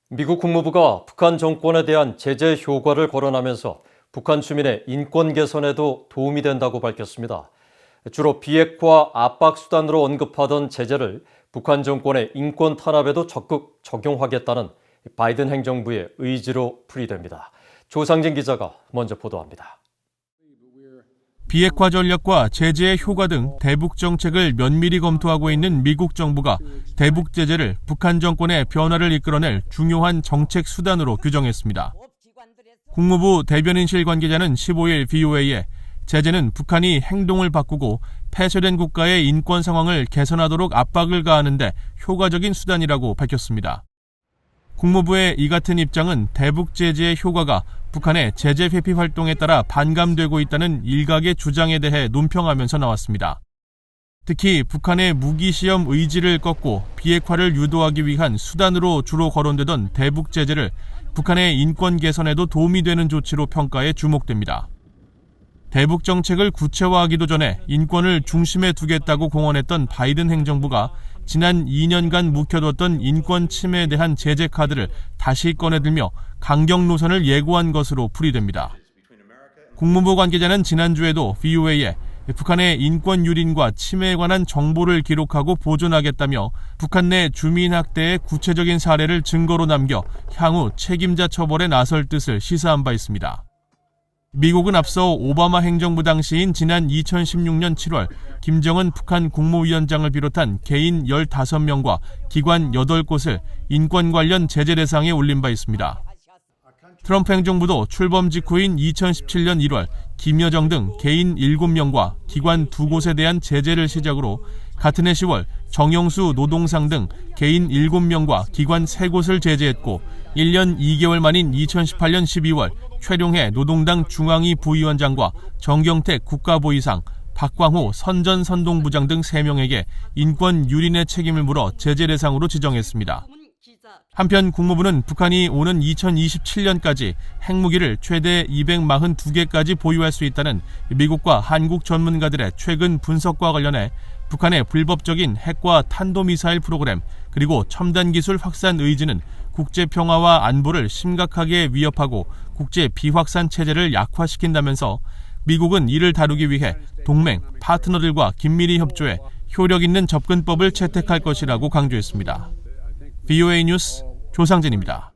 미국 국무부가 북한 정권에 대한 제재 효과를 거론하면서 북한 주민의 인권 개선에도 도움이 된다고 밝혔습니다. 주로 비핵화 압박 수단으로 언급하던 제재를 북한 정권의 인권 탄압에도 적극 적용하겠다는 바이든 행정부의 의지로 풀이됩니다. 조상진 기자가 먼저 보도합니다. 비핵화 전략과 제재의 효과 등 대북 정책을 면밀히 검토하고 있는 미국 정부가 대북 제재를 북한 정권의 변화를 이끌어낼 중요한 정책 수단으로 규정했습니다. 국무부 대변인실 관계자는 15일 VOA에 제재는 북한이 행동을 바꾸고 폐쇄된 국가의 인권 상황을 개선하도록 압박을 가하는 데 효과적인 수단이라고 밝혔습니다. 국무부의 이 같은 입장은 대북 제재의 효과가 북한의 제재 회피 활동에 따라 반감되고 있다는 일각의 주장에 대해 논평하면서 나왔습니다. 특히 북한의 무기 시험 의지를 꺾고 비핵화를 유도하기 위한 수단으로 주로 거론되던 대북 제재를 북한의 인권 개선에도 도움이 되는 조치로 평가해 주목됩니다. 대북 정책을 구체화하기도 전에 인권을 중심에 두겠다고 공언했던 바이든 행정부가 지난 2년간 묵혀뒀던 인권 침해에 대한 제재 카드를 다시 꺼내들며 강경 노선을 예고한 것으로 풀이됩니다. 국무부 관계자는 지난주에도 VOA에 북한의 인권 유린과 침해에 관한 정보를 기록하고 보존하겠다며 북한 내 주민 학대의 구체적인 사례를 증거로 남겨 향후 책임자 처벌에 나설 뜻을 시사한 바 있습니다. 미국은 앞서 오바마 행정부 당시인 지난 2016년 7월 김정은 북한 국무위원장을 비롯한 개인 15명과 기관 8곳을 인권 관련 제재 대상에 올린 바 있습니다. 트럼프 행정부도 출범 직후인 2017년 1월 김여정 등 개인 7명과 기관 2곳에 대한 제재를 시작으로 같은 해 10월 정영수 노동상 등 개인 7명과 기관 3곳을 제재했고 1년 2개월 만인 2018년 12월 최룡해 노동당 중앙위 부위원장과 정경택 국가보위상, 박광호 선전선동부장 등 3명에게 인권 유린의 책임을 물어 제재 대상으로 지정했습니다. 한편 국무부는 북한이 오는 2027년까지 핵무기를 최대 242개까지 보유할 수 있다는 미국과 한국 전문가들의 최근 분석과 관련해 북한의 불법적인 핵과 탄도미사일 프로그램 그리고 첨단 기술 확산 의지는 국제 평화와 안보를 심각하게 위협하고 국제 비확산 체제를 약화시킨다면서 미국은 이를 다루기 위해 동맹, 파트너들과 긴밀히 협조해 효력 있는 접근법을 채택할 것이라고 강조했습니다. VOA 뉴스 조상진입니다.